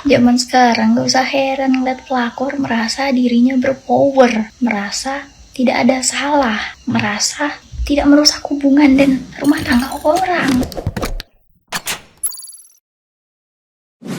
Zaman sekarang gak usah heran ngeliat pelakor merasa dirinya berpower, merasa tidak ada salah, merasa tidak merusak hubungan dan rumah tangga orang.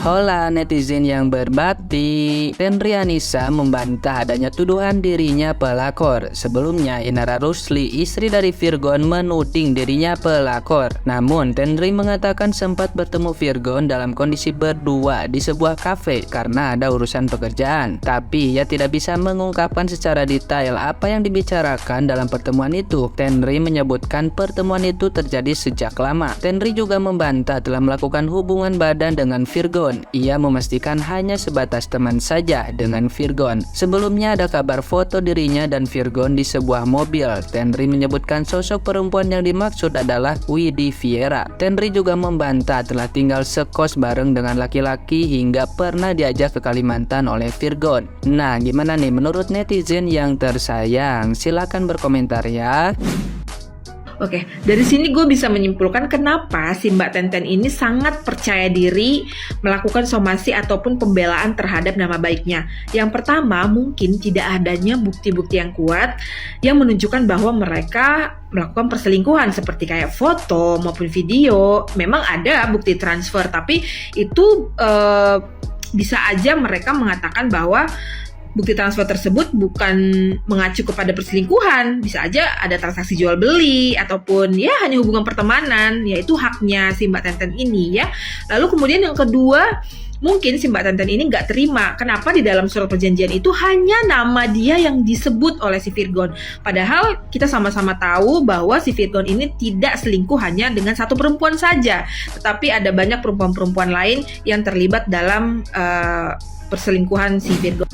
Hola netizen yang berbakti, Tenri Anissa membantah adanya tuduhan dirinya pelakor. Sebelumnya Inara Rusli, istri dari Virgon, menuding dirinya pelakor. Namun Tenri mengatakan sempat bertemu Virgon dalam kondisi berdua di sebuah kafe karena ada urusan pekerjaan. Tapi ia tidak bisa mengungkapkan secara detail apa yang dibicarakan dalam pertemuan itu. Tenri menyebutkan pertemuan itu terjadi sejak lama. Tenri juga membantah telah melakukan hubungan badan dengan Virgon. Ia memastikan hanya sebatas teman saja dengan Virgon. Sebelumnya ada kabar foto dirinya dan Virgon di sebuah mobil. Tenri menyebutkan sosok perempuan yang dimaksud adalah Widi Viera. Tenri juga membantah telah tinggal sekos bareng dengan laki-laki hingga pernah diajak ke Kalimantan oleh Virgon. Nah, gimana nih menurut netizen yang tersayang? Silakan berkomentar ya. Oke, dari sini gue bisa menyimpulkan kenapa si Mbak Tenten ini sangat percaya diri melakukan somasi ataupun pembelaan terhadap nama baiknya. Yang pertama, mungkin tidak adanya bukti-bukti yang kuat yang menunjukkan bahwa mereka melakukan perselingkuhan seperti kayak foto maupun video. Memang ada bukti transfer, tapi itu bisa aja mereka mengatakan bahwa bukti transfer tersebut bukan mengacu kepada perselingkuhan, bisa aja ada transaksi jual beli ataupun ya hanya hubungan pertemanan, yaitu haknya si Mbak Tenten ini ya. Lalu kemudian yang kedua, mungkin si Mbak Tenten ini nggak terima kenapa di dalam surat perjanjian itu hanya nama dia yang disebut oleh si Virgon. Padahal kita sama-sama tahu bahwa si Virgon ini tidak selingkuh hanya dengan satu perempuan saja, tetapi ada banyak perempuan-perempuan lain yang terlibat dalam perselingkuhan si Virgon.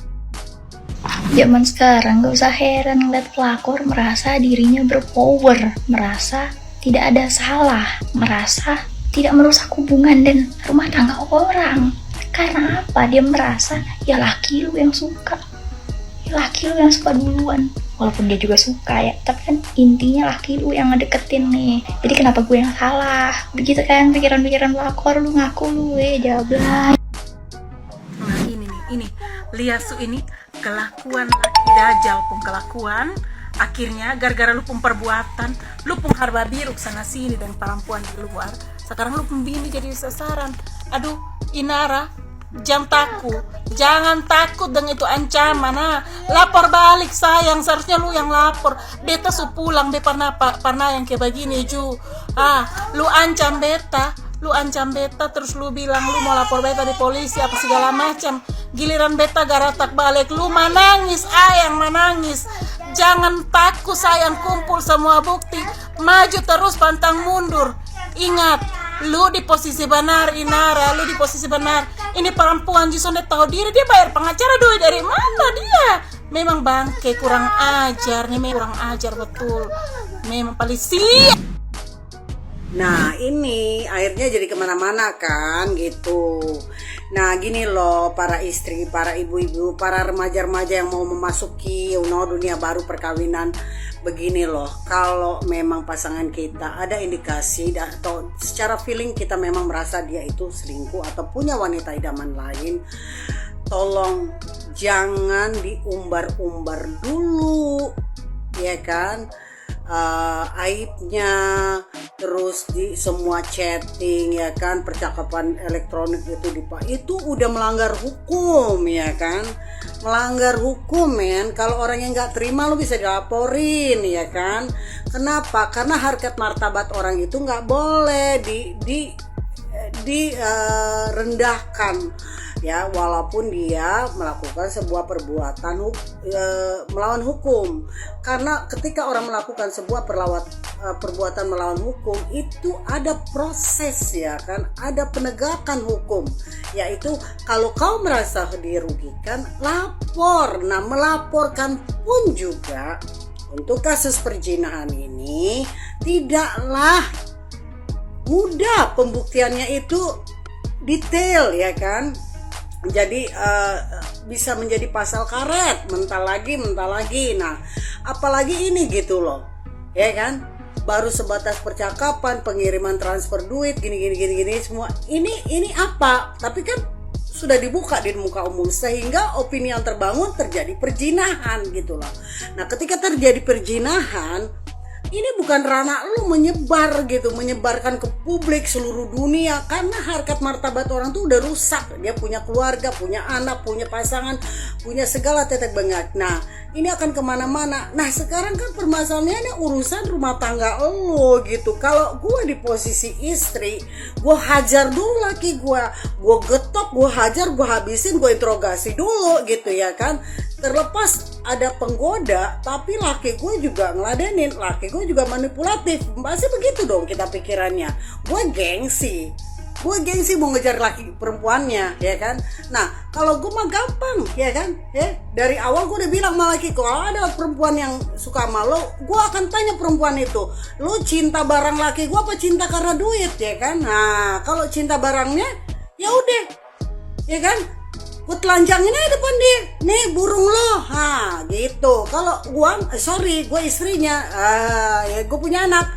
Zaman sekarang gak usah heran ngeliat pelakor merasa dirinya berpower, merasa tidak ada salah, merasa tidak merusak hubungan dan rumah tangga orang. Karena apa? Dia merasa ya laki lu yang suka, ya laki lu yang suka duluan. Walaupun dia juga suka ya, tapi kan intinya laki lu yang ngedeketin nih. Jadi kenapa gue yang salah? Begitu kan pikiran-pikiran pelakor, lu ngaku lu jablay. Nah ini lihat su ini kelakuan laki dajal pun kelakuan, akhirnya gara-gara lu pun perbuatan, lu pun harba biruk sana sini dan perempuan di luar, sekarang lu pun bini jadi sasaran. Aduh Inara, jangan takut dengan itu ancaman. Lapor balik sayang, seharusnya lu yang lapor. Beta su pulang, beta pernah yang kayak begini ju. Lu ancam beta terus lu bilang lu mau lapor beta di polisi apa segala macam. Giliran beta garatak balik, lu menangis, ayang menangis. Jangan takut sayang, kumpul semua bukti, maju terus pantang mundur. Ingat, lu di posisi benar Inara, lu di posisi benar. Ini perempuan justru dia tahu diri, dia bayar pengacara duit dari mana dia? Memang bangke, kurang ajar nih, kurang ajar betul. Memang paling siap. Nah ini akhirnya jadi kemana-mana kan gitu. Nah gini loh para istri, para ibu-ibu, para remaja-remaja yang mau memasuki dunia baru perkawinan. Begini loh, kalau memang pasangan kita ada indikasi atau secara feeling kita memang merasa dia itu selingkuh atau punya wanita idaman lain, tolong jangan diumbar-umbar dulu, ya kan? Aibnya, terus di semua chatting ya kan, percakapan elektronik itu udah melanggar hukum ya kan, melanggar hukum men. Kalau orang yang nggak terima lu bisa dilaporin ya kan. Kenapa? Karena harkat martabat orang itu nggak boleh direndahkan ya, walaupun dia melakukan sebuah perbuatan melawan hukum. Karena ketika orang melakukan sebuah perbuatan melawan hukum itu ada proses ya kan, ada penegakan hukum, yaitu kalau kau merasa dirugikan lapor. Nah melaporkan pun juga untuk kasus perzinahan ini tidaklah mudah, pembuktiannya itu detail ya kan. Jadi bisa menjadi pasal karet, mentah lagi. Nah apalagi ini gitu loh ya kan, baru sebatas percakapan, pengiriman transfer duit gini semua. Ini apa, tapi kan sudah dibuka di muka umum, sehingga opini yang terbangun terjadi perzinahan gitu loh. Nah, ketika terjadi perzinahan, ini bukan ranah lu menyebar gitu, menyebarkan ke publik seluruh dunia, karena harkat martabat orang tuh udah rusak. Dia punya keluarga, punya anak, punya pasangan, punya segala tetek bengek. Nah, ini akan kemana-mana. Nah, sekarang kan permasalahannya urusan rumah tangga lo gitu. Kalau gue di posisi istri, gue hajar dulu laki gue getok, gue hajar, gue habisin, gue interogasi dulu gitu ya kan. Terlepas ada penggoda, tapi laki gue juga ngeladenin, laki gue juga manipulatif. Pasti begitu dong kita pikirannya. Gue gengsi mau ngejar laki perempuannya, ya kan. Nah, kalau gue mah gampang, ya kan. Dari awal gue udah bilang sama laki, kalau ada perempuan yang suka sama lo, gue akan tanya perempuan itu, lo cinta barang laki gue apa cinta karena duit, ya kan. Nah, kalau cinta barangnya, ya udah, ya kan. Gue telanjangin aja depan dia, nih burung lo, gitu. Kalau gue istrinya, ya gue punya anak,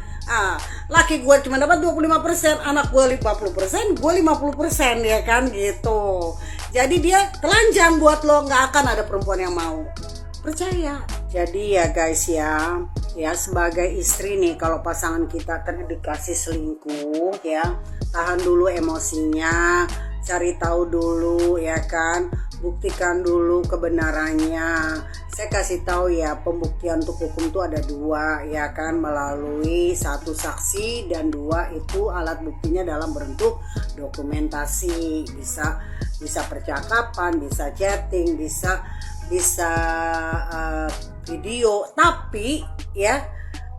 laki gue cuma dapat 25%, anak gue 50%, gue 50%, ya kan gitu. Jadi dia telanjang buat lo, nggak akan ada perempuan yang mau, percaya. Jadi ya guys ya sebagai istri nih, kalau pasangan kita terindikasi selingkuh, ya tahan dulu emosinya, cari tahu dulu, ya kan, buktikan dulu kebenarannya. Saya kasih tahu ya, pembuktian untuk hukum itu ada 2, ya kan, melalui 1 saksi dan 2 itu alat buktinya dalam bentuk dokumentasi, bisa percakapan, bisa chatting, bisa video. Tapi ya,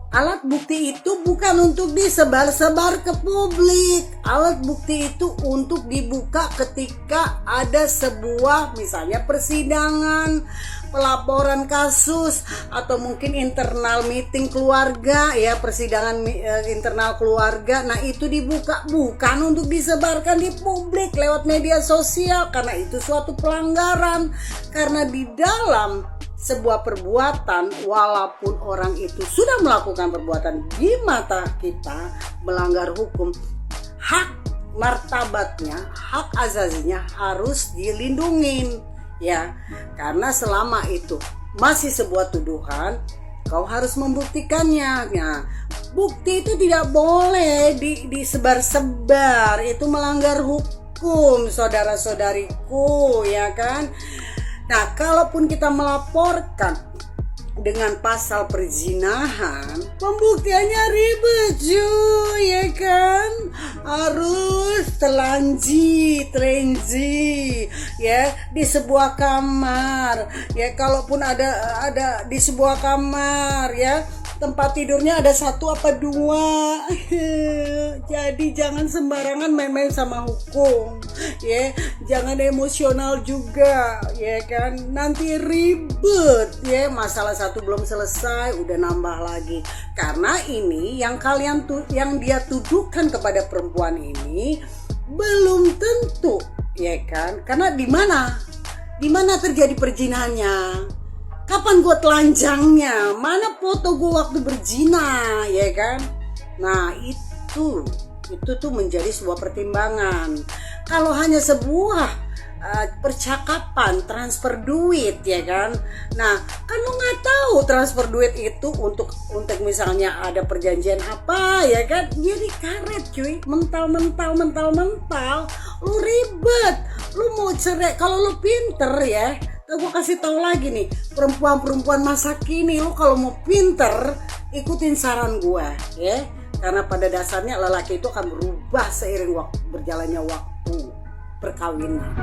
alat bukti itu bukan untuk disebar-sebar ke publik. Alat bukti itu untuk dibuka ketika ada sebuah, misalnya persidangan, pelaporan kasus, atau mungkin internal meeting keluarga, ya persidangan internal keluarga. Nah, itu dibuka, bukan untuk disebarkan di publik lewat media sosial, karena itu suatu pelanggaran. Karena di dalam sebuah perbuatan, walaupun orang itu sudah melakukan perbuatan di mata kita melanggar hukum, hak martabatnya, hak azazinya harus dilindungin, ya. Karena selama itu masih sebuah tuduhan, kau harus membuktikannya. Nah, bukti itu tidak boleh disebar-sebar, itu melanggar hukum, saudara-saudariku, ya kan. Nah, kalaupun kita melaporkan dengan pasal perzinahan, pembuktiannya ribet cuy, ya kan. Harus telanji, ya, di sebuah kamar. Ya, kalaupun ada di sebuah kamar, ya, tempat tidurnya ada 1 apa 2. Jadi jangan sembarangan main-main sama hukum, ya. Jangan emosional juga, ya kan. Nanti ribet, ya. Masalah 1 belum selesai udah nambah lagi. Karena ini yang dia tuduhkan kepada perempuan ini belum tentu, ya kan. Karena di mana terjadi perzinahannya? Kapan gue telanjangnya? Mana foto gue waktu berzina, ya kan? Nah, itu tuh menjadi sebuah pertimbangan. Kalau hanya sebuah percakapan transfer duit, ya kan? Nah, kan lo nggak tahu transfer duit itu untuk misalnya ada perjanjian apa, ya kan? Jadi karet cuy, mental, lo ribet, lo mau cerai. Kalau lo pinter, ya, gue kasih tahu lagi nih, perempuan masa kini, lo kalau mau pinter, ikutin saran gue, ya. Karena pada dasarnya lelaki itu akan berubah seiring berjalannya waktu perkawinan.